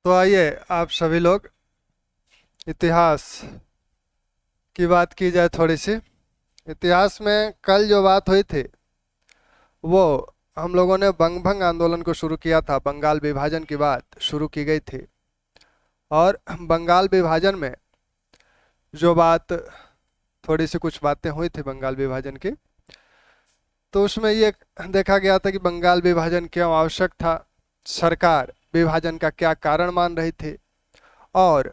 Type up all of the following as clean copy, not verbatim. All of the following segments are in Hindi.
तो आइए आप सभी लोग इतिहास की बात की जाए थोड़ी सी। इतिहास में कल जो बात हुई थी वो हम लोगों ने बंग भंग आंदोलन को शुरू किया था। बंगाल विभाजन की बात शुरू की गई थी और बंगाल विभाजन में जो बात थोड़ी सी कुछ बातें हुई थी बंगाल विभाजन की, तो उसमें ये देखा गया था कि बंगाल विभाजन क्यों आवश्यक था, सरकार विभाजन का क्या कारण मान रही थी और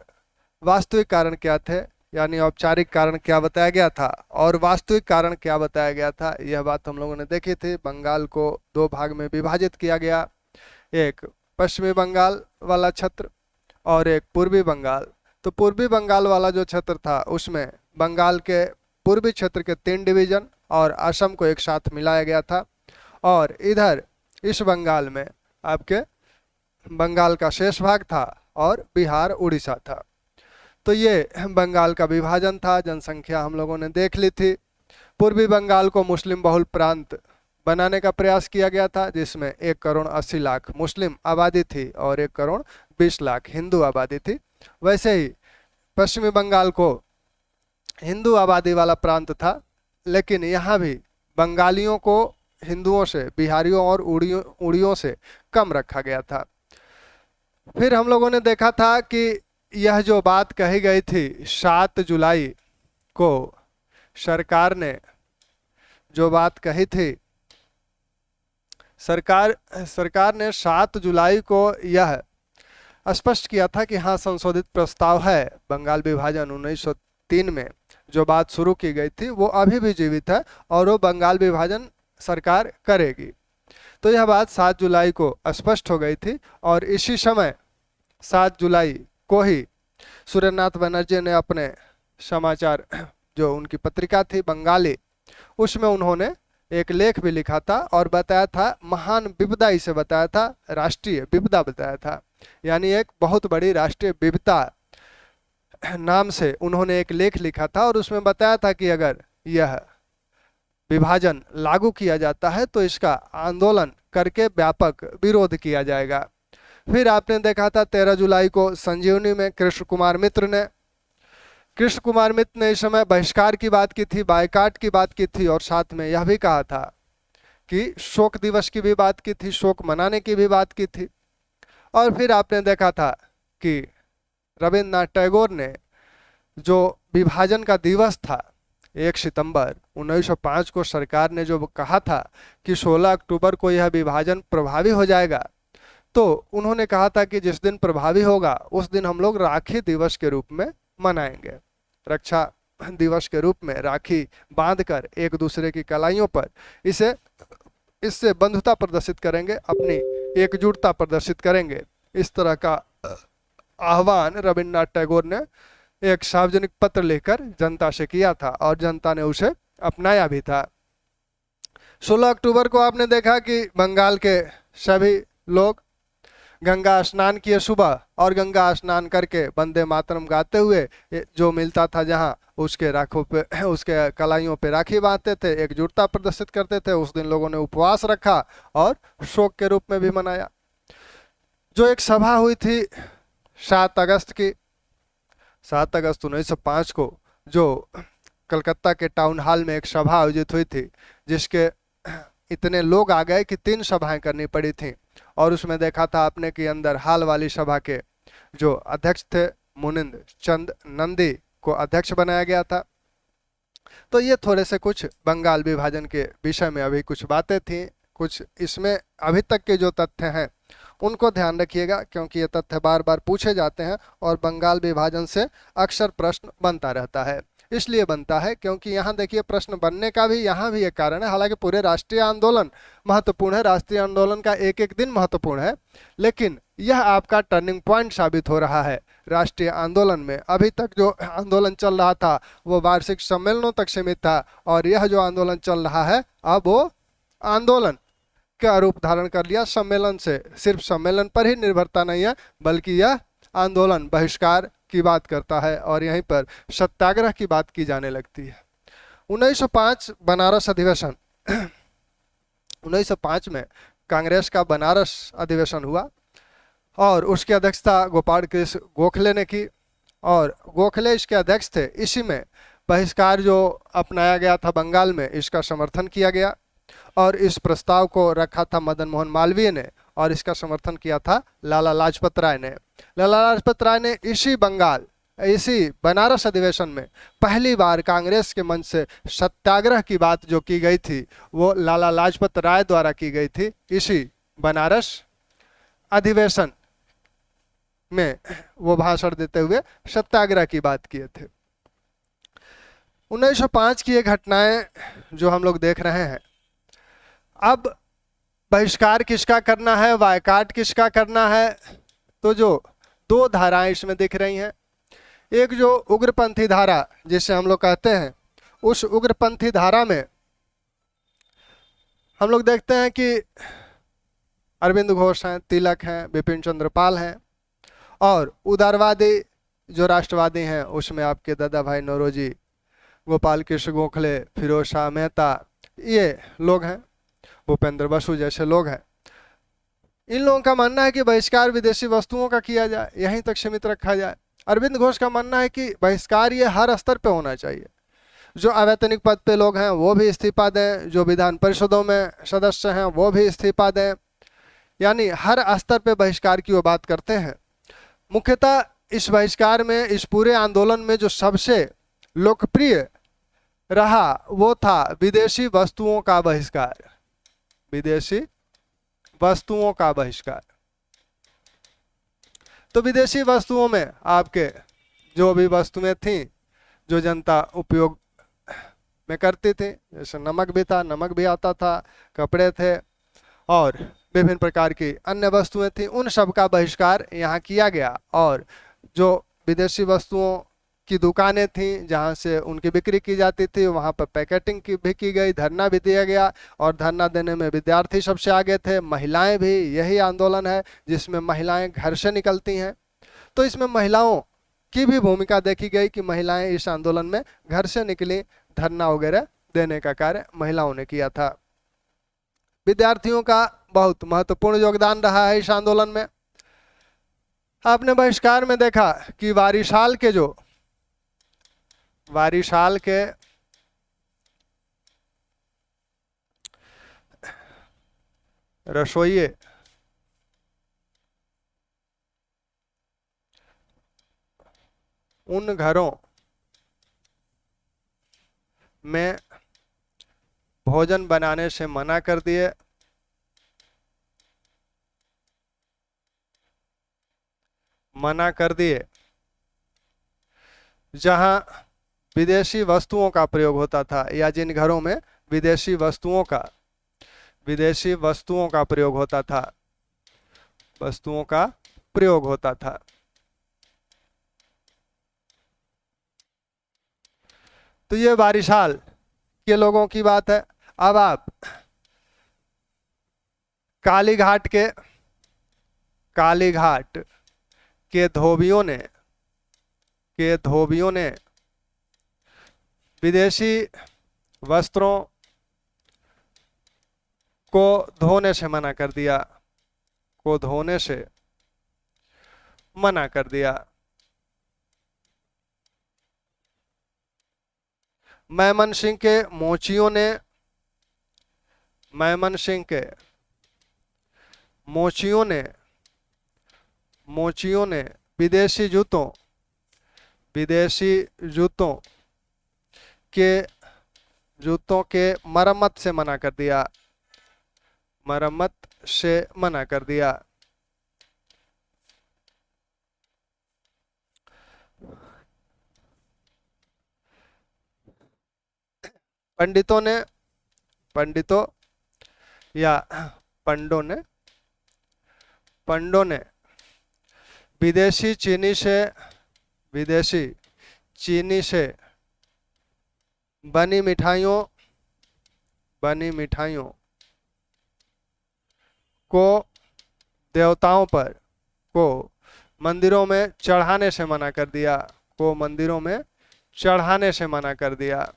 वास्तविक कारण क्या थे, यानी औपचारिक कारण क्या बताया गया था और वास्तविक कारण क्या बताया गया था। यह बात हम लोगों ने देखी थी। बंगाल को दो भाग में विभाजित किया गया, एक पश्चिमी बंगाल वाला क्षेत्र और एक पूर्वी बंगाल। तो पूर्वी बंगाल वाला जो क्षेत्र था उसमें बंगाल के पूर्वी क्षेत्र के 3 डिवीजन और असम को एक साथ मिलाया गया था और इधर इस बंगाल में आपके बंगाल का शेष भाग था और बिहार उड़ीसा था। तो ये बंगाल का विभाजन था। जनसंख्या हम लोगों ने देख ली थी। पूर्वी बंगाल को मुस्लिम बहुल प्रांत बनाने का प्रयास किया गया था, जिसमें 1 करोड़ 80 लाख मुस्लिम आबादी थी और 1 करोड़ 20 लाख हिंदू आबादी थी। वैसे ही पश्चिमी बंगाल को हिंदू आबादी वाला प्रांत था, लेकिन यहाँ भी बंगालियों को हिंदुओं से, बिहारियों और उड़ियों से कम रखा गया था। फिर हम लोगों ने देखा था कि यह जो बात कही गई थी 7 जुलाई को, सरकार ने जो बात कही थी, सरकार सरकार ने 7 जुलाई को यह स्पष्ट किया था कि हाँ, संशोधित प्रस्ताव है। बंगाल विभाजन 1903 में जो बात शुरू की गई थी वो अभी भी जीवित है और वो बंगाल विभाजन सरकार करेगी। तो यह बात 7 जुलाई को स्पष्ट हो गई थी और इसी समय 7 जुलाई को ही सूर्यनाथ बनर्जी ने अपने समाचार, जो उनकी पत्रिका थी बंगाली, उसमें उन्होंने एक लेख भी लिखा था और बताया था, महान विपदा इसे बताया था, राष्ट्रीय विपदा बताया था, यानी एक बहुत बड़ी राष्ट्रीय विपदा नाम से उन्होंने एक लेख लिखा था और उसमें बताया था कि अगर यह विभाजन लागू किया जाता है तो इसका आंदोलन करके व्यापक विरोध किया जाएगा। फिर आपने देखा था 13 जुलाई को संजीवनी में कृष्ण कुमार मित्र ने इस समय बहिष्कार की बात की थी, बायकाट की बात की थी और साथ में यह भी कहा था कि शोक दिवस की भी बात की थी, शोक मनाने की भी बात की थी। और फिर आपने देखा था कि रविन्द्रनाथ टैगोर ने जो विभाजन का दिवस था 1 सितंबर 1905 को, सरकार ने जो कहा था कि 16 अक्टूबर को यह विभाजन प्रभावी हो जाएगा, तो उन्होंने कहा था कि जिस दिन प्रभावी होगा उस दिन हम लोग राखी दिवस के रूप में मनाएंगे। रक्षा दिवस के रूप में राखी बांधकर एक दूसरे की कलाइयों पर इसे इससे बंधुता प्रदर्शित करेंगे, अपनी एकजुटता प्रदर्शित करेंगे। इस तरह का आह्वान रविन्द्रनाथ टैगोर ने एक सार्वजनिक पत्र लिखकर जनता से किया था और जनता ने उसे अपनाया भी था। 16 अक्टूबर को आपने देखा कि बंगाल के सभी लोग गंगा स्नान किए सुबह और गंगा स्नान करके वंदे मातरम गाते हुए जो मिलता था जहां उसके राखों पे, उसके कलाइयों पे राखी बांधते थे, एकजुटता प्रदर्शित करते थे। उस दिन लोगों ने उपवास रखा और शोक के रूप में भी मनाया। जो एक सभा हुई थी 7 अगस्त की, 7 अगस्त 1905 को, जो कलकत्ता के टाउन हॉल में एक सभा आयोजित हुई थी, जिसके इतने लोग आ गए कि 3 सभाएं करनी पड़ी थी। और उसमें देखा था आपने कि अंदर हाल वाली सभा के जो अध्यक्ष थे, मुनिंद चंद नंदी को अध्यक्ष बनाया गया था। तो ये थोड़े से कुछ बंगाल विभाजन के विषय में अभी कुछ बातें थी। कुछ इसमें अभी तक के जो तथ्य हैं उनको ध्यान रखिएगा, क्योंकि ये तथ्य बार बार पूछे जाते हैं और बंगाल विभाजन से अक्सर प्रश्न बनता रहता है। इसलिए बनता है क्योंकि यहाँ देखिए, प्रश्न बनने का भी यहाँ भी एक कारण है। हालांकि पूरे राष्ट्रीय आंदोलन महत्वपूर्ण है, राष्ट्रीय आंदोलन का एक एक दिन महत्वपूर्ण है, लेकिन यह आपका टर्निंग पॉइंट साबित हो रहा है राष्ट्रीय आंदोलन में। अभी तक जो आंदोलन चल रहा था वो वार्षिक सम्मेलनों तक सीमित था और यह जो आंदोलन चल रहा है अब वो आंदोलन का रूप धारण कर लिया। सम्मेलन से सिर्फ सम्मेलन पर ही निर्भरता नहीं है, बल्कि यह आंदोलन बहिष्कार की बात करता है और यहीं पर सत्याग्रह की बात की जाने लगती है। 1905 बनारस अधिवेशन 1905 में कांग्रेस का बनारस अधिवेशन हुआ और उसकी अध्यक्षता गोपाल कृष्ण गोखले ने की, और गोखले इसके अध्यक्ष थे। इसी में बहिष्कार जो अपनाया गया था बंगाल में, इसका समर्थन किया गया, और इस प्रस्ताव को रखा था मदन मोहन मालवीय ने, और इसका समर्थन किया था लाला लाजपत राय ने। लाला लाजपत राय ने इसी बनारस अधिवेशन में पहली बार कांग्रेस के मंच से सत्याग्रह की बात जो की गई थी वो लाला लाजपत राय द्वारा की गई थी। इसी बनारस अधिवेशन में वो भाषण देते हुए सत्याग्रह की बात किए थे। 1905 की ये घटनाएं जो हम लोग देख रहे हैं। अब बहिष्कार किसका करना है, बायकॉट किसका करना है, तो जो दो धाराएं इसमें दिख रही हैं। एक जो उग्रपंथी धारा जिसे हम लोग कहते हैं, उस उग्रपंथी धारा में हम लोग देखते हैं कि अरविंद घोष हैं, तिलक हैं, बिपिन चंद्र पाल हैं, और उदारवादी जो राष्ट्रवादी हैं उसमें आपके दादा भाई नौरोजी, गोपाल कृष्ण गोखले, फिरोज शाह मेहता, ये लोग हैं, भूपेंद्र बसु जैसे लोग हैं। इन लोगों का मानना है कि बहिष्कार विदेशी वस्तुओं का किया जाए, यहीं तक सीमित रखा जाए। अरविंद घोष का मानना है कि बहिष्कार ये हर स्तर पे होना चाहिए। जो अवैतनिक पद पे लोग हैं वो भी इस्तीफा दें, जो विधान परिषदों में सदस्य हैं वो भी इस्तीफा दें, यानी हर स्तर पे बहिष्कार की वो बात करते हैं। मुख्यतः इस बहिष्कार में, इस पूरे आंदोलन में जो सबसे लोकप्रिय रहा वो था विदेशी वस्तुओं का बहिष्कार। विदेशी वस्तुओं का बहिष्कार। तो विदेशी वस्तुओं में आपके जो भी वस्तुएं थीं जो जनता उपयोग में करती थी, जैसे नमक भी था, नमक भी आता था, कपड़े थे और विभिन्न प्रकार की अन्य वस्तुएं थी, उन सब का बहिष्कार यहाँ किया गया। और जो विदेशी वस्तुओं की दुकानें थीं जहाँ से उनकी बिक्री की जाती थी, वहाँ पर पैकेटिंग भी की गई, धरना भी दिया गया, और धरना देने में विद्यार्थी सबसे आगे थे, महिलाएं भी। यही आंदोलन है जिसमें महिलाएं घर से निकलती हैं, तो इसमें महिलाओं की भी भूमिका देखी गई कि महिलाएं इस आंदोलन में घर से निकली, धरना वगैरह देने का कार्य महिलाओं ने किया था। विद्यार्थियों का बहुत महत्वपूर्ण योगदान रहा है इस आंदोलन में। आपने बहिष्कार में देखा कि वारिशाल के रसोइये उन घरों में भोजन बनाने से मना कर दिए, जहां विदेशी वस्तुओं का प्रयोग होता था, या जिन घरों में विदेशी वस्तुओं का प्रयोग होता था। तो ये बारिशाल के लोगों की बात है। अब आप कालीघाट के धोबियों ने विदेशी वस्त्रों को धोने से मना कर दिया। मयमनसिंह के मोचियों ने विदेशी जूतों के मरम्मत से मना कर दिया। पंडितों ने विदेशी चीनी से बनी मिठाइयों को देवताओं को मंदिरों में चढ़ाने से मना कर दिया।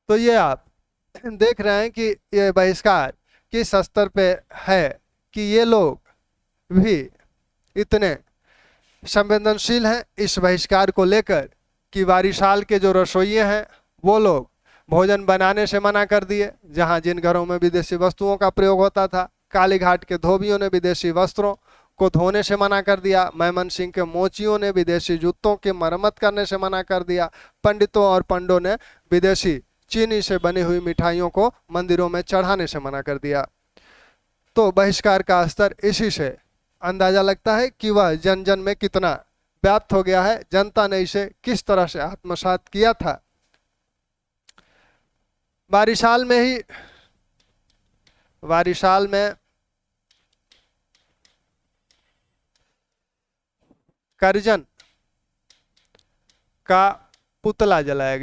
तो ये आप देख रहे हैं कि ये बहिष्कार किस स्तर पे है कि ये लोग भी इतने संवेदनशील हैं इस बहिष्कार को लेकर कि बारिशाल के जो रसोइये हैं वो लोग भोजन बनाने से मना कर दिए। जहां जिन घरों में विदेशी वस्तुओं का प्रयोग होता था, कालीघाट के धोबियों ने विदेशी वस्त्रों को धोने से मना कर दिया, मैमन सिंह के मोचियों ने विदेशी जूतों की मरम्मत करने से मना कर दिया, पंडितों और पंडों ने विदेशी चीनी से बनी हुई मिठाइयों को मंदिरों में चढ़ाने से मना कर दिया। तो बहिष्कार का स्तर इसी से अंदाजा लगता है कि वह जन जन में कितना व्याप्त हो गया है, जनता ने इसे किस तरह से आत्मसात किया था। बारिशाल में करजन का पुतला जलाया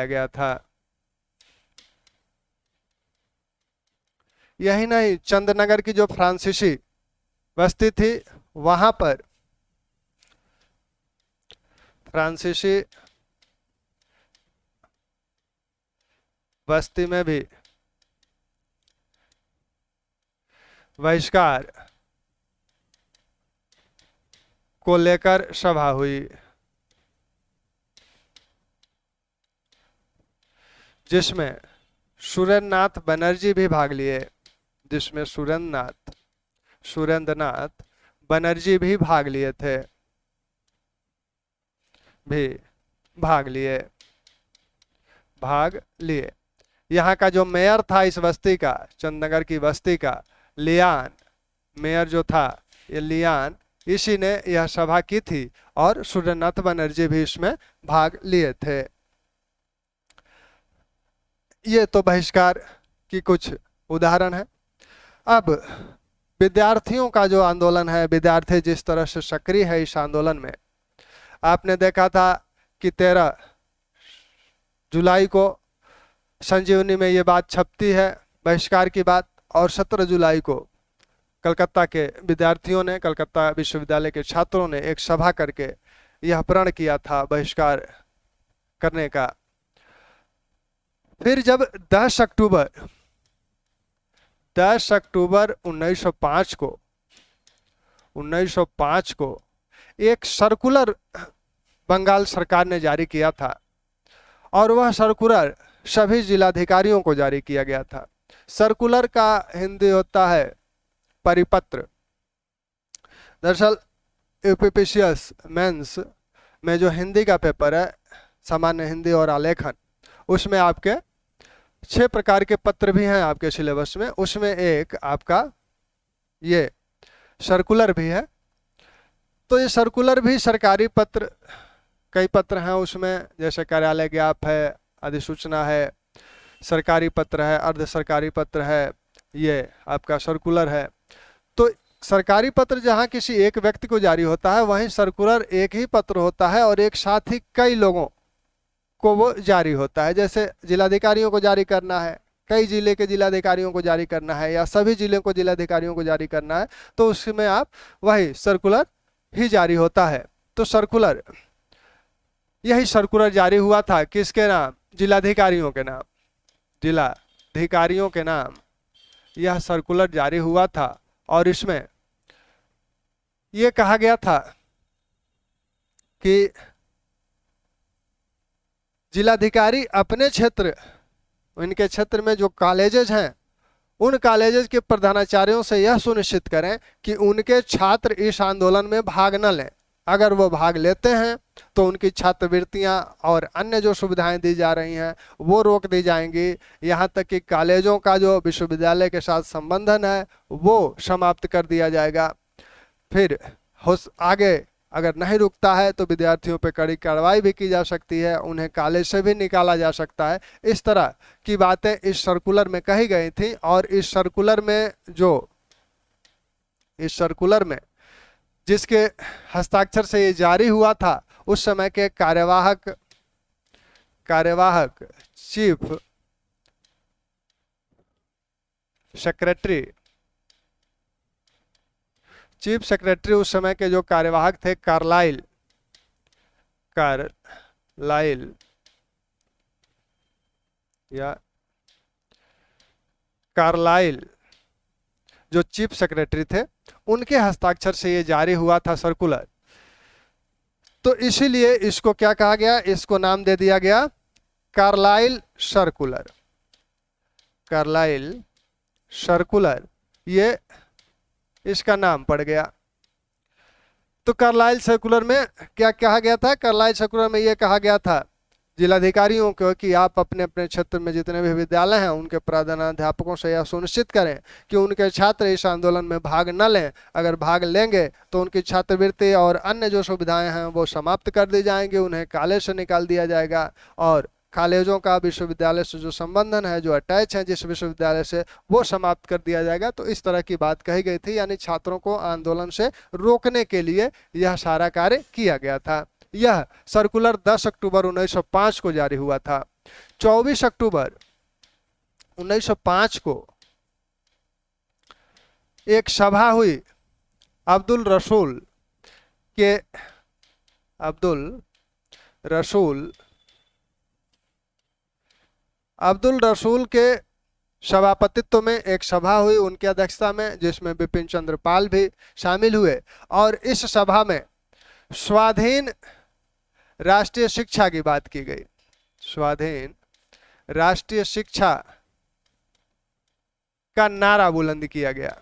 गया था। यही नहीं, चंद्रनगर की जो फ्रांसीसी बस्ती थी वहां पर फ्रांसीसी बस्ती में भी बहिष्कार को लेकर सभा हुई, जिसमें सुरेंद्रनाथ बनर्जी भी भाग लिए, सुरेंद्रनाथ बनर्जी भी भाग लिए। यहाँ का जो मेयर था इस बस्ती का, चंद्रनगर की बस्ती का, लियान मेयर जो था, ये लियान, इसी ने यह सभा की थी और सुरेंद्रनाथ बनर्जी भी इसमें भाग लिए थे। ये तो बहिष्कार की कुछ उदाहरण है। अब विद्यार्थियों का जो आंदोलन है, विद्यार्थी जिस तरह से सक्रिय है इस आंदोलन में, आपने देखा था कि 13 जुलाई को संजीवनी में ये बात छपती है, बहिष्कार की बात, और 17 जुलाई को कलकत्ता के विद्यार्थियों ने, कलकत्ता विश्वविद्यालय के छात्रों ने एक सभा करके यह प्रण किया था बहिष्कार करने का। फिर जब 10 अक्टूबर 1905 को एक सर्कुलर बंगाल सरकार ने जारी किया था, और वह सर्कुलर सभी जिलाधिकारियों को जारी किया गया था। सर्कुलर का हिंदी होता है परिपत्र। दरअसल यूपीपीसीएस मेंस में जो हिंदी का पेपर है, सामान्य हिंदी और आलेखन, उसमें आपके 6 प्रकार के पत्र भी हैं आपके सिलेबस में, उसमें एक आपका ये सर्कुलर भी है। तो ये सर्कुलर भी सरकारी पत्र, कई पत्र हैं उसमें, जैसे कार्यालय ज्ञाप है, अधिसूचना है, सरकारी पत्र है, अर्ध सरकारी पत्र है, ये आपका सर्कुलर है। तो सरकारी पत्र जहां किसी एक व्यक्ति को जारी होता है, वहीं सर्कुलर एक ही पत्र होता है और एक साथ ही कई लोगों को वो जारी होता है। जैसे जिलाधिकारियों को जारी करना है, कई जिले के जिलाधिकारियों को जारी करना है, या सभी जिले को जिलाधिकारियों को जारी करना है, तो उसमें आप वही सर्कुलर ही जारी होता है। तो सर्कुलर, यही सर्कुलर जारी हुआ था किसके नाम? जिलाधिकारियों के नाम, जिलाधिकारियों के नाम यह सर्कुलर जारी हुआ था। और इसमें यह कहा गया था कि जिलाधिकारी अपने क्षेत्र, उनके क्षेत्र में जो कॉलेजेस हैं, उन कॉलेजेस के प्रधानाचार्यों से यह सुनिश्चित करें कि उनके छात्र इस आंदोलन में भाग न लें। अगर वो भाग लेते हैं तो उनकी छात्रवृत्तियां और अन्य जो सुविधाएं दी जा रही हैं वो रोक दी जाएंगी। यहाँ तक कि कॉलेजों का जो विश्वविद्यालय के साथ संबंधन है वो समाप्त कर दिया जाएगा। फिर आगे अगर नहीं रुकता है तो विद्यार्थियों पर कड़ी कार्रवाई भी की जा सकती है, उन्हें कॉलेज से भी निकाला जा सकता है। इस तरह की बातें इस सर्कुलर में कही गई थी। और इस सर्कुलर में जिसके हस्ताक्षर से ये जारी हुआ था, उस समय के कार्यवाहक चीफ सेक्रेटरी उस समय के जो कार्यवाहक थे, कार्लाइल या कार्लाइल जो चीफ सेक्रेटरी थे, उनके हस्ताक्षर से ये जारी हुआ था सर्कुलर। तो इसीलिए इसको क्या कहा गया, इसको नाम दे दिया गया कार्लाइल सर्कुलर। कार्लाइल सर्कुलर, ये इसका नाम पड़ गया। तो कार्लाइल सर्कुलर में क्या कहा गया था, कार्लाइल सर्कुलर में यह कहा गया था जिलाधिकारियों को कि आप अपने अपने क्षेत्र में जितने भी विद्यालय हैं उनके प्रधानाध्यापकों से यह सुनिश्चित करें कि उनके छात्र इस आंदोलन में भाग न लें। अगर भाग लेंगे तो उनकी छात्रवृत्ति और अन्य जो सुविधाएं हैं वो समाप्त कर दी जाएंगी, उन्हें कॉलेज से निकाल दिया जाएगा और कॉलेजों का विश्वविद्यालय से जो संबंधन है, जो अटैच है जिस विश्वविद्यालय से, वो समाप्त कर दिया जाएगा। तो इस तरह की बात कही गई थी, यानी छात्रों को आंदोलन से रोकने के लिए यह सारा कार्य किया गया था। यह सर्कुलर 10 अक्टूबर 1905 को जारी हुआ था। 24 अक्टूबर 1905 को एक सभा हुई अब्दुल रसूल के सभापतित्व में एक सभा हुई उनकी अध्यक्षता में, जिसमें बिपिन चंद्र पाल भी शामिल हुए। और इस सभा में स्वाधीन राष्ट्रीय शिक्षा की बात की गई। स्वाधीन राष्ट्रीय शिक्षा का नारा बुलंद किया गया,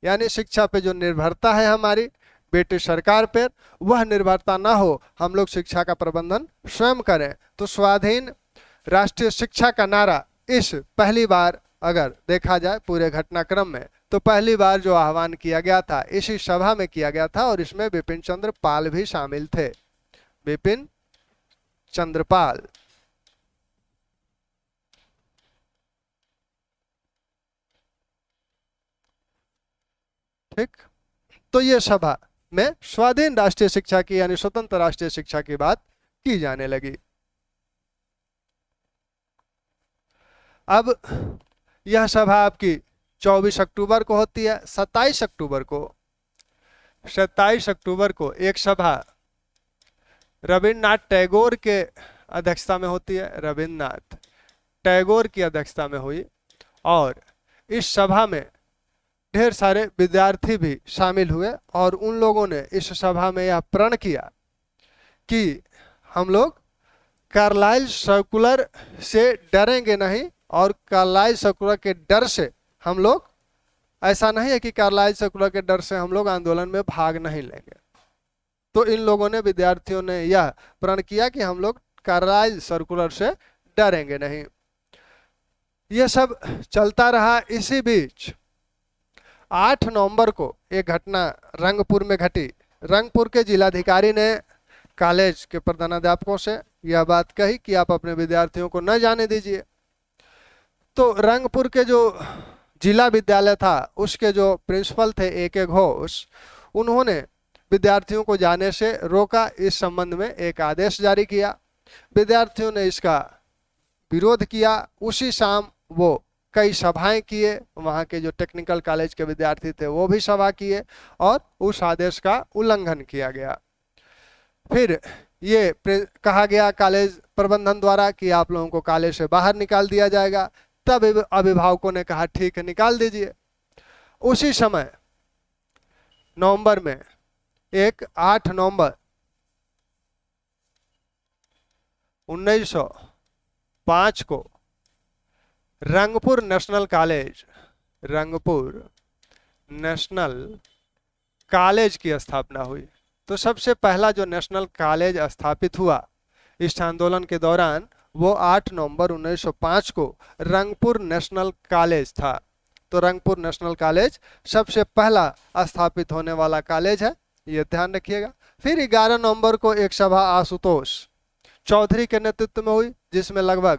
यानी शिक्षा पे जो निर्भरता है हमारी ब्रिटिश सरकार पर, वह निर्भरता ना हो, हम लोग शिक्षा का प्रबंधन स्वयं करें। तो स्वाधीन राष्ट्रीय शिक्षा का नारा इस पहली बार अगर देखा जाए पूरे घटनाक्रम में, तो पहली बार जो आह्वान किया गया था इसी सभा में किया गया था और इसमें बिपिन चंद्र पाल भी शामिल थे। बिपिन चंद्र पाल। ठीक, तो ये सभा में स्वाधीन राष्ट्रीय शिक्षा की यानी स्वतंत्र राष्ट्रीय शिक्षा की बात की जाने लगी। अब यह सभा आपकी 24 अक्टूबर को होती है। 27 अक्टूबर को एक सभा रविन्द्रनाथ टैगोर के अध्यक्षता में होती है। रविन्द्रनाथ टैगोर की अध्यक्षता में हुई और इस सभा में ढेर सारे विद्यार्थी भी शामिल हुए और उन लोगों ने इस सभा में यह प्रण किया कि हम लोग कार्लाइल सर्कुलर से डरेंगे नहीं और कार्लाइल सर्कुलर के डर से हम लोग, ऐसा नहीं है कि कार्लाइल सर्कुलर के डर से हम लोग आंदोलन में भाग नहीं लेंगे। तो इन लोगों ने, विद्यार्थियों ने यह प्रण किया कि हम लोग कार्लाइल सर्कुलर से डरेंगे नहीं। यह सब चलता रहा। इसी बीच 8 नवंबर को एक घटना रंगपुर में घटी। रंगपुर के जिलाधिकारी ने कॉलेज के प्रधानाध्यापकों से यह बात कही कि आप अपने विद्यार्थियों को न जाने दीजिए। तो रंगपुर के जो जिला विद्यालय था उसके जो प्रिंसिपल थे A.K. घोष, उन्होंने विद्यार्थियों को जाने से रोका। इस संबंध में एक आदेश जारी किया। विद्यार्थियों ने इसका विरोध किया। उसी शाम वो कई सभाएं किए, वहाँ के जो टेक्निकल कॉलेज के विद्यार्थी थे वो भी सभा किए और उस आदेश का उल्लंघन किया गया। फिर ये कहा गया कॉलेज प्रबंधन द्वारा कि आप लोगों को कॉलेज से बाहर निकाल दिया जाएगा। तब अभिभावकों ने कहा ठीक है, निकाल दीजिए। उसी समय नवंबर में 8 नवंबर 1905 को रंगपुर नेशनल कॉलेज की स्थापना हुई। तो सबसे पहला जो नेशनल कॉलेज स्थापित हुआ इस आंदोलन के दौरान वो 8 नवंबर 1905 को रंगपुर नेशनल कॉलेज था। तो रंगपुर नेशनल कॉलेज सबसे पहला स्थापित होने वाला कॉलेज है, ये ध्यान रखिएगा। फिर 11 नवंबर को एक सभा आशुतोष चौधरी के नेतृत्व में हुई, जिसमें लगभग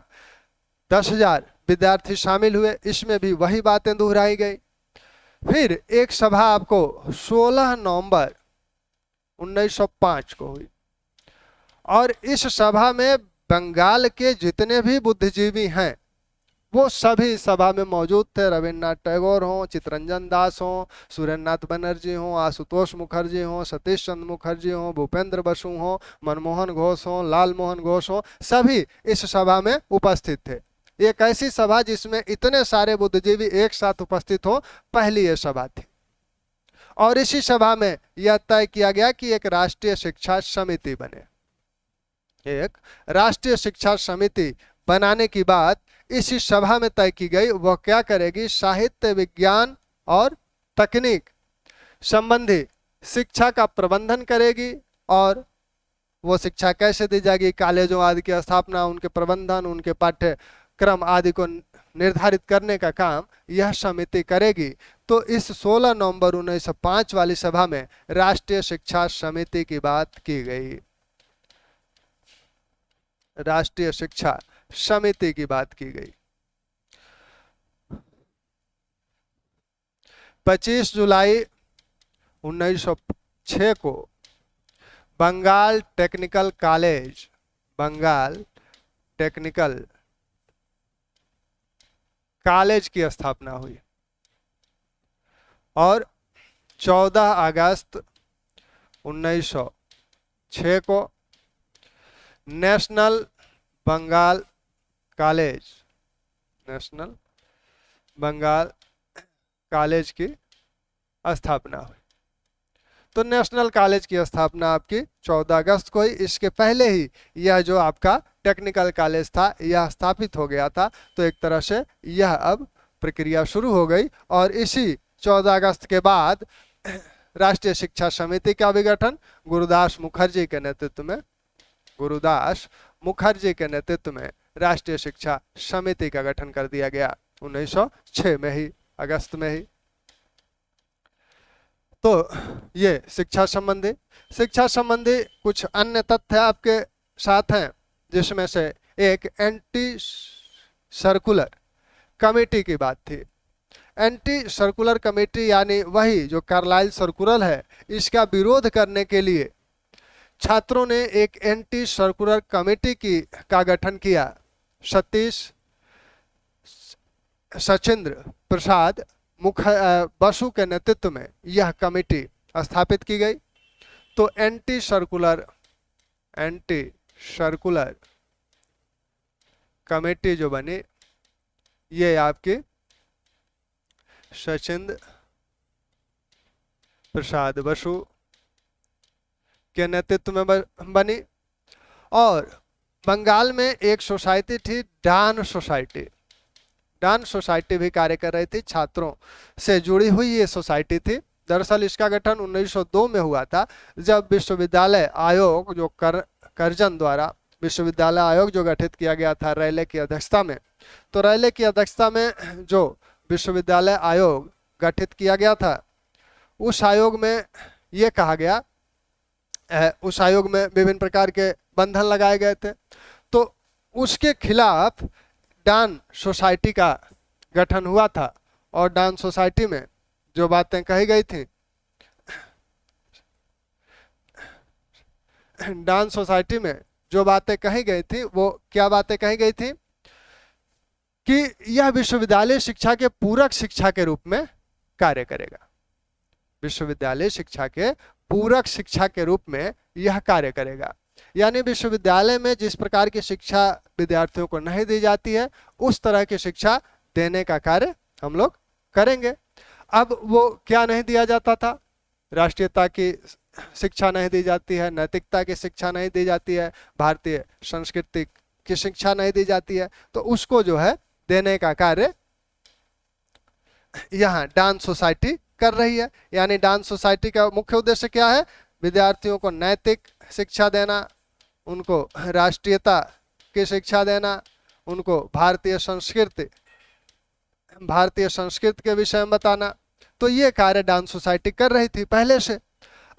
10,000 विद्यार्थी शामिल हुए। इसमें भी वही बातें दोहराई गई। फिर एक सभा आपको 16 नवंबर 1905 को हुई और इस सभा में बंगाल के जितने भी बुद्धिजीवी हैं वो सभी सभा में मौजूद थे। रविन्द्रनाथ टैगोर हों, चित्तरंजन दास हों, सुरेंद्रनाथ बनर्जी हों, आशुतोष मुखर्जी हों, सतीश चंद्र मुखर्जी हों, भूपेंद्र बसु हों, मनमोहन घोष हों, लाल मोहन घोष हों, सभी इस सभा में उपस्थित थे। एक ऐसी सभा जिसमें इतने सारे बुद्धिजीवी एक साथ उपस्थित हो, पहली ये सभा थी। और इसी सभा में यह तय किया गया कि एक राष्ट्रीय शिक्षा समिति बने। एक राष्ट्रीय शिक्षा समिति बनाने की बात इसी सभा में तय की गई। वह क्या करेगी? साहित्य, विज्ञान और तकनीक संबंधी शिक्षा का प्रबंधन करेगी। और वो शिक्षा कैसे दी जाएगी? कॉलेजों आदि की स्थापना, उनके प्रबंधन, उनके पाठ्यक्रम आदि को निर्धारित करने का काम यह समिति करेगी। तो इस 16 नवंबर 1905 वाली सभा में राष्ट्रीय शिक्षा समिति की बात की गई। राष्ट्रीय शिक्षा समिति की बात की गई। 25 जुलाई 1906 को Bengal technical college, Bengal technical college की स्थापना हुई। और 14 अगस्त 1906 को national Bengal college, national Bengal college की स्थापना हुई। तो नेशनल कॉलेज की स्थापना आपकी 14 अगस्त को ही। इसके पहले ही यह जो आपका टेक्निकल कॉलेज था यह स्थापित हो गया था। तो एक तरह से यह अब प्रक्रिया शुरू हो गई। और इसी 14 अगस्त के बाद राष्ट्रीय शिक्षा समिति का विघटन गुरुदास मुखर्जी के नेतृत्व में, गुरुदास मुखर्जी के नेतृत्व में राष्ट्रीय शिक्षा समिति का गठन कर दिया गया 1906 में ही, अगस्त में ही। तो ये शिक्षा संबंधी कुछ अन्य तथ्य आपके साथ हैं, जिसमें से एक एंटी सर्कुलर कमेटी की बात थी। एंटी सर्कुलर कमेटी यानी वही जो कार्लाइल सर्कुलर है, इसका विरोध करने के लिए छात्रों ने एक एंटी सर्कुलर कमेटी का गठन किया। सचिंद्र प्रसाद बसु के नेतृत्व में यह कमेटी स्थापित की गई। तो एंटी सर्कुलर कमेटी जो बनी, ये आपकी सचिंद्र प्रसाद बसु के नेतृत्व में बनी। और बंगाल में एक सोसाइटी थी, डान सोसाइटी। डान सोसाइटी भी कार्य कर रही थी, छात्रों से जुड़ी हुई ये सोसाइटी थी। दरअसल इसका गठन 1902 में हुआ था, जब विश्वविद्यालय आयोग जो करजन द्वारा विश्वविद्यालय आयोग जो गठित किया गया था रैले की अध्यक्षता में। तो रैले की अध्यक्षता में जो विश्वविद्यालय आयोग गठित किया गया था, उस आयोग में ये कहा गया, उस आयोग में विभिन्न प्रकार के बंधन लगाए गए थे। तो उसके खिलाफ डान सोसाइटी का गठन हुआ था। और डान सोसाइटी में जो बातें कही गई थी, डान सोसाइटी में जो बातें कही गई थी, वो क्या बातें कही गई थी? कि यह विश्वविद्यालय शिक्षा के पूरक शिक्षा के रूप में कार्य करेगा। विश्वविद्यालय शिक्षा के पूरक शिक्षा के रूप में यह कार्य करेगा। यानी विश्वविद्यालय में जिस प्रकार की शिक्षा विद्यार्थियों को नहीं दी जाती है, उस तरह की शिक्षा देने का कार्य हम लोग करेंगे। अब वो क्या नहीं दिया जाता था? राष्ट्रीयता की शिक्षा नहीं दी जाती है, नैतिकता की शिक्षा नहीं दी जाती है, भारतीय संस्कृति की शिक्षा नहीं दी जाती है। तो उसको जो है देने का कार्य यहाँ डान सोसाइटी कर रही है। यानी डान सोसाइटी का मुख्य उद्देश्य क्या है? विद्यार्थियों को नैतिक शिक्षा देना, उनको राष्ट्रीयता की शिक्षा देना, उनको भारतीय संस्कृति के विषय में बताना। तो ये कार्य डान सोसाइटी कर रही थी पहले से।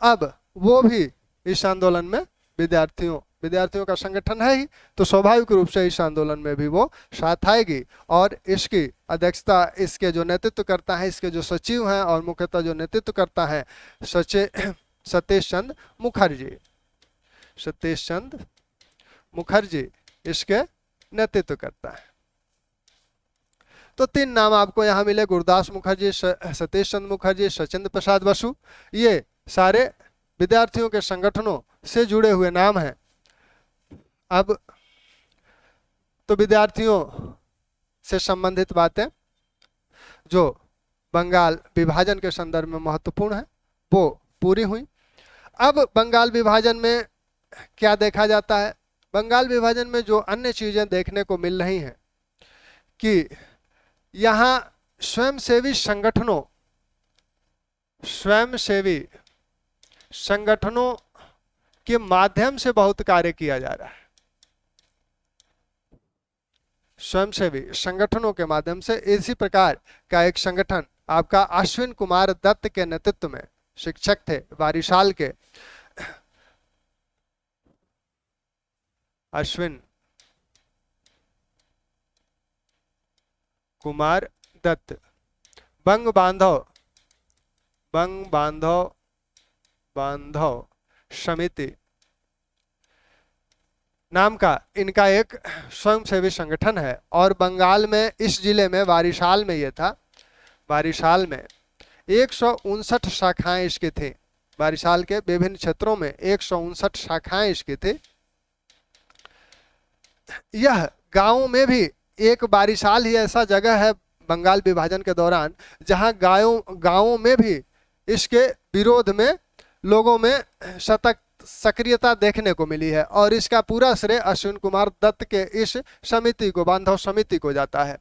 अब वो भी इस आंदोलन में विद्यार्थियों का संगठन है ही, तो स्वाभाविक रूप से इस आंदोलन में भी वो साथ आएगी। और इसकी अध्यक्षता, इसके जो नेतृत्व करता है, इसके जो सचिव हैं और मुख्यतः जो नेतृत्व करता है, सतीश चंद्र मुखर्जी इसके नेतृत्व करता है। तो 3 नाम आपको यहाँ मिले, गुरुदास मुखर्जी, सतीश चंद्र मुखर्जी, सचिंद्र प्रसाद बसु। ये सारे विद्यार्थियों के संगठनों से जुड़े हुए नाम हैं। अब तो विद्यार्थियों से संबंधित बातें जो बंगाल विभाजन के संदर्भ में महत्वपूर्ण है वो पूरी हुई। अब बंगाल विभाजन में क्या देखा जाता है? बंगाल विभाजन में जो अन्य चीजें देखने को मिल रही हैं कि यहाँ स्वयंसेवी संगठनों के माध्यम से बहुत कार्य किया जा रहा है। स्वयंसेवी संगठनों के माध्यम से इसी प्रकार का एक संगठन आपका अश्विन कुमार दत्त के नेतृत्व में, शिक्षक थे बारिशाल के, अश्विन कुमार दत्त बंग बांधव समिति नाम का इनका एक स्वयंसेवी संगठन है। और बंगाल में इस जिले में बारिशाल में ये था, बारिशाल में 159 शाखाएं इसकी थी। बारिशाल के विभिन्न क्षेत्रों में 159 शाखाएं इसकी थी। यह गांवों में भी एक बारिशाल ही ऐसा जगह है बंगाल विभाजन के दौरान जहां गांवों में भी इसके विरोध में लोगों में सक्रियता देखने को मिली है। और इसका पूरा श्रेय अश्विन कुमार दत्त के इस समिति को, बांधव समिति को जाता है।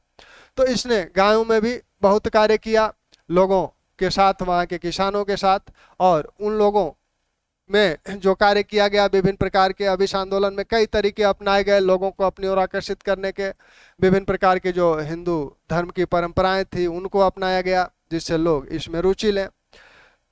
तो इसने गांवों में भी बहुत कार्य किया, लोगों के साथ, वहाँ के किसानों के साथ, और उन लोगों में जो कार्य किया गया विभिन्न प्रकार के अब इस आंदोलन में कई तरीके अपनाए गए लोगों को अपनी ओर आकर्षित करने के। विभिन्न प्रकार के जो हिंदू धर्म की परंपराएं थी उनको अपनाया गया जिससे लोग इसमें रुचि लें।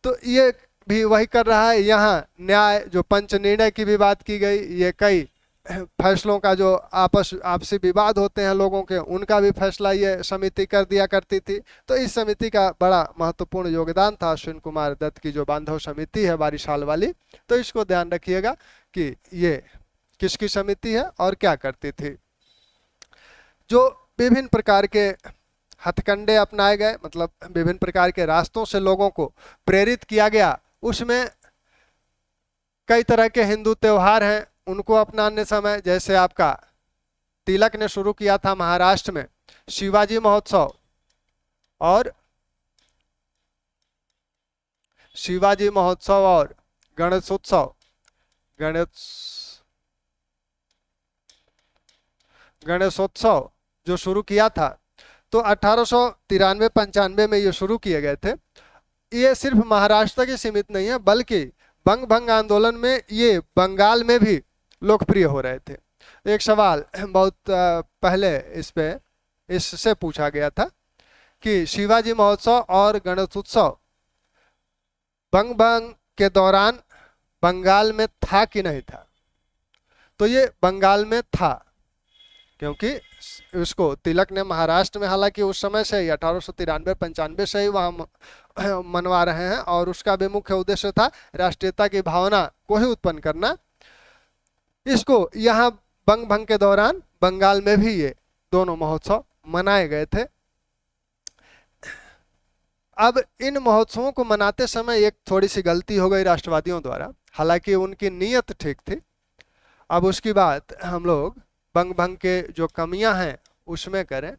तो ये भी वही कर रहा है। यहाँ न्याय जो पंच निर्णय की भी बात की गई, ये कई फैसलों का जो आपसी विवाद होते हैं लोगों के, उनका भी फैसला ये समिति कर दिया करती थी। तो इस समिति का बड़ा महत्वपूर्ण योगदान था अश्विन कुमार दत्त की जो बांधव समिति है बारिशाल वाली। तो इसको ध्यान रखिएगा कि ये किसकी समिति है और क्या करती थी। जो विभिन्न प्रकार के हथकंडे अपनाए गए, मतलब विभिन्न प्रकार के रास्तों से लोगों को प्रेरित किया गया, उसमें कई तरह के हिंदू त्योहार हैं उनको अपनाने समय, जैसे आपका तिलक ने शुरू किया था महाराष्ट्र में शिवाजी महोत्सव और गणेशोत्सव, गणेशोत्सव जो शुरू किया था तो 1893-95 में ये शुरू किए गए थे। ये सिर्फ महाराष्ट्र तक ही सीमित नहीं है बल्कि बंग भंग आंदोलन में ये बंगाल में भी लोकप्रिय हो रहे थे। एक सवाल बहुत पहले इससे पूछा गया था कि शिवाजी महोत्सव और गणेशोत्सव बंग भंग के दौरान बंगाल में था कि नहीं था। तो ये बंगाल में था क्योंकि उसको तिलक ने महाराष्ट्र में, हालांकि उस समय से ही 1893-95 से ही वहाँ मनवा रहे हैं और उसका भी मुख्य उद्देश्य था राष्ट्रीयता की भावना को ही उत्पन्न करना। इसको यहाँ बंग भंग के दौरान बंगाल में भी ये दोनों महोत्सव मनाए गए थे। अब इन महोत्सवों को मनाते समय एक थोड़ी सी गलती हो गई राष्ट्रवादियों द्वारा, हालांकि उनकी नीयत ठीक थी। अब उसकी बात हम लोग बंग भंग के जो कमियां हैं उसमें करें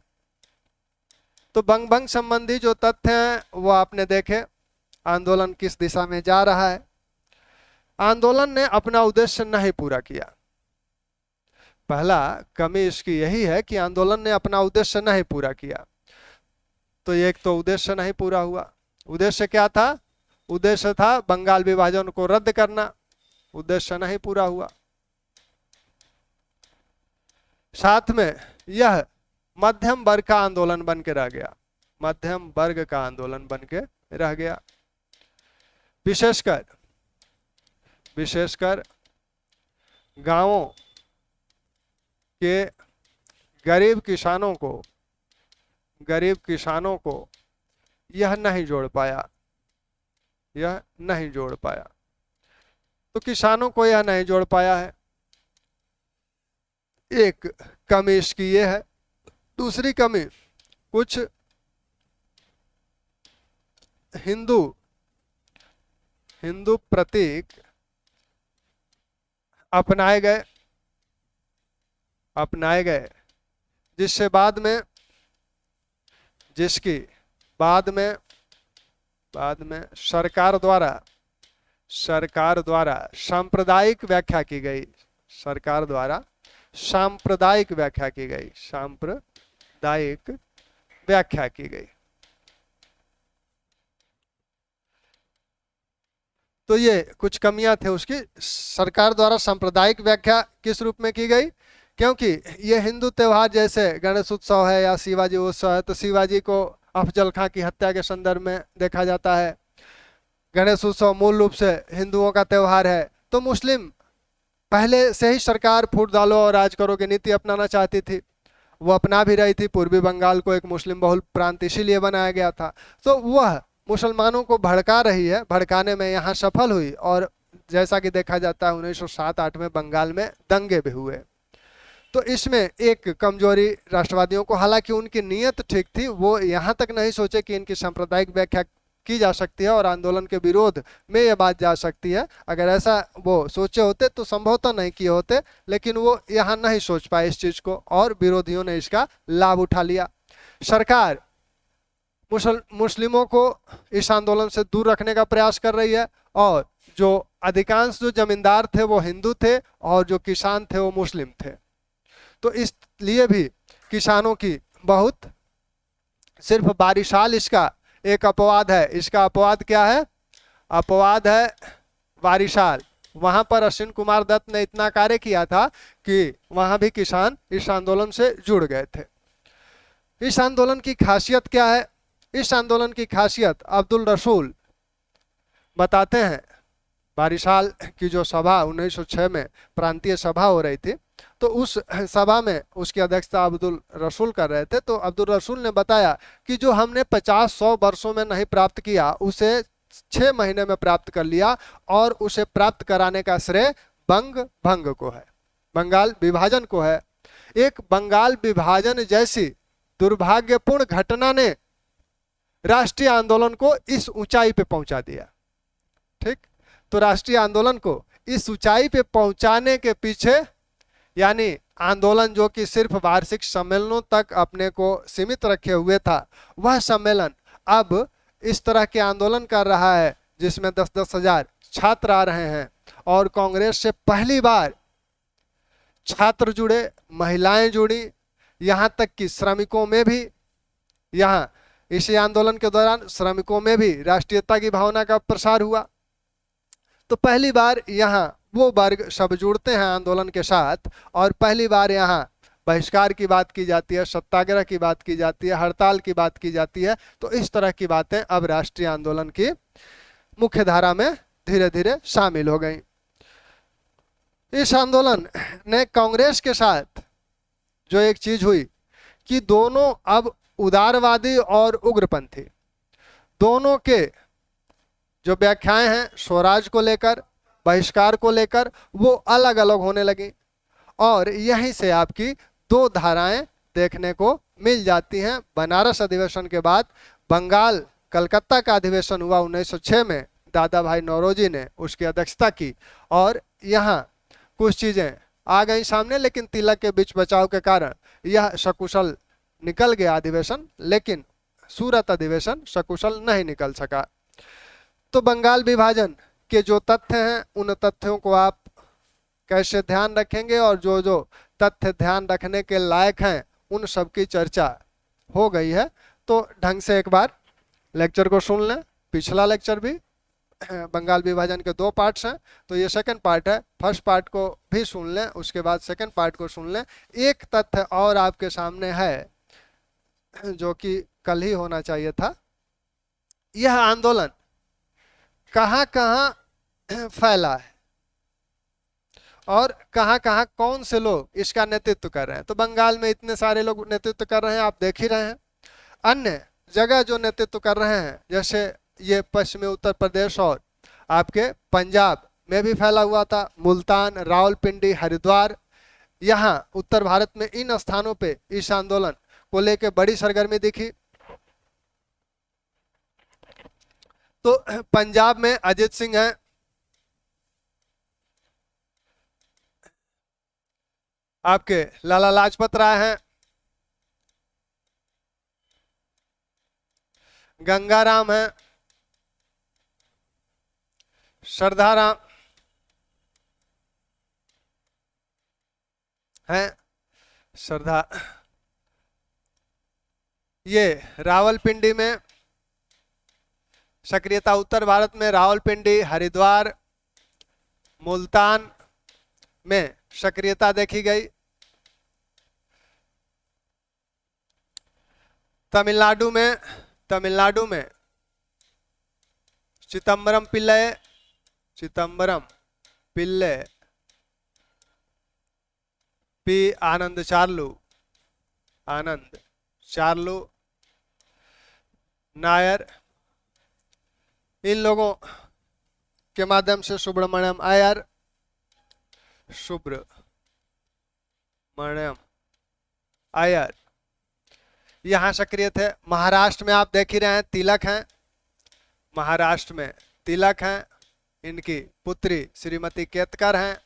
तो बंग भंग संबंधी जो तथ्य हैं वो आपने देखे। आंदोलन किस दिशा में जा रहा है, आंदोलन ने अपना उद्देश्य नहीं पूरा किया। पहला कमी इसकी यही है कि आंदोलन ने अपना उद्देश्य नहीं पूरा किया। तो एक तो उद्देश्य नहीं पूरा हुआ। उद्देश्य क्या था? उद्देश्य था बंगाल विभाजन को रद्द करना, उद्देश्य नहीं पूरा हुआ। साथ में यह मध्यम वर्ग का आंदोलन बन के रह गया, मध्यम वर्ग का आंदोलन बन के रह गया। विशेषकर गांवों के गरीब किसानों को यह नहीं जोड़ पाया। तो किसानों को यह नहीं जोड़ पाया है, एक कमी इसकी ये है। दूसरी कमी, कुछ हिंदू प्रतीक अपनाए गए जिससे बाद में जिसकी बाद में सरकार द्वारा सांप्रदायिक व्याख्या की गई, सरकार द्वारा सांप्रदायिक व्याख्या की गई, सांप्रदायिक व्याख्या की गई। तो ये कुछ कमियां थे उसकी। सरकार द्वारा सांप्रदायिक व्याख्या किस रूप में की गई? क्योंकि ये हिंदू त्योहार जैसे गणेश उत्सव है या शिवाजी उत्सव है, तो शिवाजी को अफजल खां की हत्या के संदर्भ में देखा जाता है। गणेश उत्सव मूल रूप से हिंदुओं का त्योहार है। तो मुस्लिम पहले से ही सरकार फूट डालो और राज करो की नीति अपनाना चाहती थी, वो अपना भी रही थी। पूर्वी बंगाल को एक मुस्लिम बहुल प्रांत इसीलिए बनाया गया था। तो वह मुसलमानों को भड़का रही है, भड़काने में यहाँ सफल हुई। और जैसा कि देखा जाता है 1907-8 में बंगाल में दंगे भी हुए। तो इसमें एक कमजोरी राष्ट्रवादियों को, हालांकि उनकी नीयत ठीक थी, वो यहाँ तक नहीं सोचे कि इनकी सांप्रदायिक व्याख्या की जा सकती है और आंदोलन के विरोध में यह बात जा सकती है। अगर ऐसा वो सोचे होते तो संभवतः नहीं किए होते, लेकिन वो यहाँ नहीं सोच पाए इस चीज को और विरोधियों ने इसका लाभ उठा लिया। सरकार मुस्लिमों को इस आंदोलन से दूर रखने का प्रयास कर रही है और जो अधिकांश जो जमींदार थे वो हिंदू थे और जो किसान थे वो मुस्लिम थे। तो इसलिए भी किसानों की बहुत, सिर्फ बारिशाल इसका एक अपवाद है। इसका अपवाद क्या है? अपवाद है बारिशाल। वहां पर अश्विन कुमार दत्त ने इतना कार्य किया था कि वहां भी किसान इस आंदोलन से जुड़ गए थे। इस आंदोलन की खासियत क्या है? इस आंदोलन की खासियत अब्दुल रसूल बताते हैं। बारिशाल की जो सभा 1906 में प्रांतीय सभा हो रही थी, तो उस सभा में उसकी अध्यक्षता अब्दुल रसूल कर रहे थे। तो अब्दुल रसूल ने बताया कि जो हमने 50-100 वर्षों में नहीं प्राप्त किया, उसे 6 महीने में प्राप्त कर लिया और उसे प्राप्त कराने का श्रेय भंग को है, बंगाल विभाजन को है। एक बंगाल विभाजन जैसी दुर्भाग्यपूर्ण घटना ने राष्ट्रीय आंदोलन को इस ऊंचाई पे पहुंचा दिया। ठीक, तो राष्ट्रीय आंदोलन को इस ऊंचाई पे पहुंचाने के पीछे, यानी आंदोलन जो कि सिर्फ वार्षिक सम्मेलनों तक अपने को सीमित रखे हुए था, वह सम्मेलन अब इस तरह के आंदोलन कर रहा है जिसमें 10-10 हजार छात्र आ रहे हैं। और कांग्रेस से पहली बार छात्र जुड़े, महिलाएं जुड़ी, यहां तक कि श्रमिकों में भी, यहाँ इसी आंदोलन के दौरान श्रमिकों में भी राष्ट्रीयता की भावना का प्रसार हुआ। तो पहली बार यहाँ वो वर्ग सब जुड़ते हैं आंदोलन के साथ और पहली बार यहाँ बहिष्कार की बात की जाती है, सत्याग्रह की बात की जाती है, हड़ताल की बात की जाती है। तो इस तरह की बातें अब राष्ट्रीय आंदोलन की मुख्य धारा में धीरे धीरे शामिल हो गई। इस आंदोलन ने कांग्रेस के साथ जो एक चीज हुई कि दोनों अब उदारवादी और उग्रपंथी दोनों के जो व्याख्याएं हैं स्वराज को लेकर, बहिष्कार को लेकर, वो अलग अलग होने लगी। और यहीं से आपकी दो धाराएं देखने को मिल जाती हैं। बनारस अधिवेशन के बाद बंगाल कलकत्ता का अधिवेशन हुआ 1906 में, दादा भाई नौरोजी ने उसकी अध्यक्षता की और यहाँ कुछ चीजें आ गई सामने, लेकिन तिलक के बीच बचाव के कारण यह सकुशल निकल गया अधिवेशन, लेकिन सूरत अधिवेशन सकुशल नहीं निकल सका। तो बंगाल विभाजन के जो तथ्य हैं उन तथ्यों को आप कैसे ध्यान रखेंगे और जो जो तथ्य ध्यान रखने के लायक हैं उन सब की चर्चा हो गई है। तो ढंग से एक बार लेक्चर को सुन लें। पिछला लेक्चर भी बंगाल विभाजन के 2 पार्ट्स हैं, तो ये सेकंड पार्ट है। फर्स्ट पार्ट को भी सुन लें, उसके बाद सेकंड पार्ट को सुन लें। एक तथ्य और आपके सामने है जो कि कल ही होना चाहिए था। यह आंदोलन कहां कहां फैला है और कहां कहां कौन से लोग इसका नेतृत्व कर रहे हैं। तो बंगाल में इतने सारे लोग नेतृत्व कर रहे हैं, आप देख ही रहे हैं। अन्य जगह जो नेतृत्व कर रहे हैं, जैसे ये पश्चिमी उत्तर प्रदेश और आपके पंजाब में भी फैला हुआ था, मुल्तान, रावलपिंडी, हरिद्वार। यहाँ उत्तर भारत में इन स्थानों पे इस आंदोलन को लेकर बड़ी सरगर्मी दिखी। तो पंजाब में अजीत सिंह है, आपके लाला लाजपत राय हैं, गंगाराम है, श्रद्धाराम है, श्रद्धा। ये रावलपिंडी में सक्रियता, उत्तर भारत में रावलपिंडी, हरिद्वार, मुल्तान में सक्रियता देखी गई। तमिलनाडु में चिदम्बरम पिल्ले, पी आनंद चार्लू नायर, इन लोगों के माध्यम से सुब्रमण्यम अय्यर यहाँ सक्रिय थे। महाराष्ट्र में आप देख ही रहे हैं, तिलक हैं, महाराष्ट्र में तिलक हैं, इनकी पुत्री श्रीमती केतकर हैं।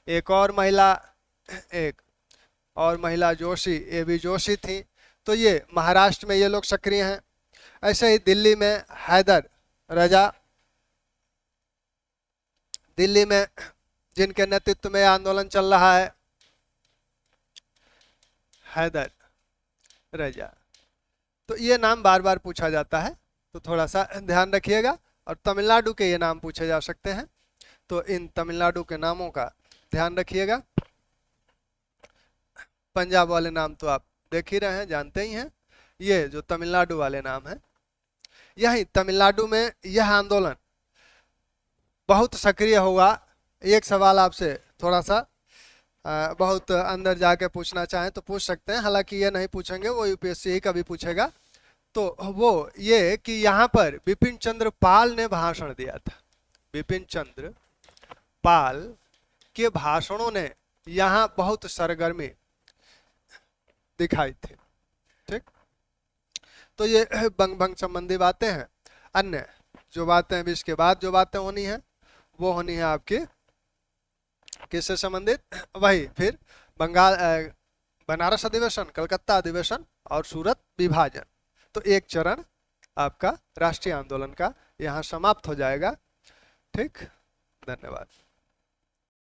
एक और महिला जोशी, एबी जोशी थी। तो ये महाराष्ट्र में ये लोग सक्रिय हैं। ऐसे ही दिल्ली में हैदर रजा, दिल्ली में जिनके नेतृत्व में आंदोलन चल रहा है, हैदर रजा। तो ये नाम बार बार पूछा जाता है, तो थोड़ा सा ध्यान रखिएगा। और तमिलनाडु के ये नाम पूछे जा सकते हैं, तो इन तमिलनाडु के नामों का ध्यान रखिएगा। पंजाब वाले नाम तो आप देख ही रहे हैं, जानते ही हैं। ये जो तमिलनाडु वाले नाम है, यही तमिलनाडु में यह आंदोलन बहुत सक्रिय होगा। एक सवाल आपसे थोड़ा सा बहुत अंदर जाके पूछना चाहें तो पूछ सकते हैं, हालांकि ये नहीं पूछेंगे, वो यूपीएससी ही कभी पूछेगा। तो वो ये कि यहाँ पर बिपिन चंद्र पाल ने भाषण दिया था। बिपिन चंद्र पाल के भाषणों ने यहाँ बहुत सरगर्मी दिखाई थी। ठीक, तो ये बंग भंग संबंधी बातें हैं। अन्य जो बातें अभी इसके बाद जो बातें होनी है वो होनी है आपकी किससे संबंधित, वही फिर बनारस अधिवेशन, कलकत्ता अधिवेशन और सूरत विभाजन। तो एक चरण आपका राष्ट्रीय आंदोलन का यहाँ समाप्त हो जाएगा। ठीक, धन्यवाद।